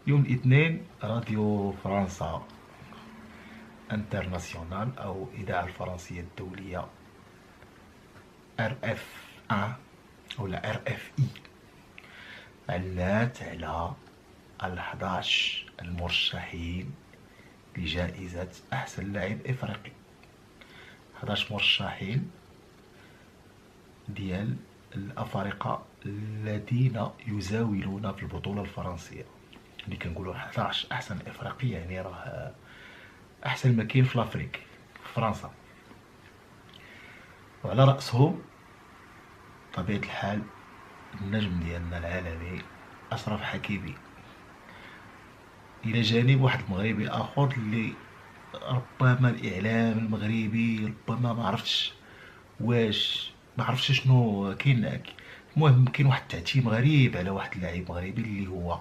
يوم الاثنين راديو فرنسا انترناسيونال أو إذاعة الفرنسية الدولية ار اف 1 ولا ار اف اي علات على ال11 المرشحين لجائزة أحسن لاعب إفريقي. 11 مرشحين ديال الأفارقة الذين يزاولون في البطولة الفرنسية. اللي كنقولوا 11 أحسن إفريقي يعني راه أحسن ما كاين في لافريك في فرنسا، وعلى رأسهم بطبيعة الحال النجم ديالنا العالمي أشرف حكيمي، إلى جانب واحد المغربي آخر اللي ربما الإعلام المغربي ربما ما عرفتش شنو كاين. المهم كاين واحد التعتيم غريب على واحد اللاعب مغربي اللي هو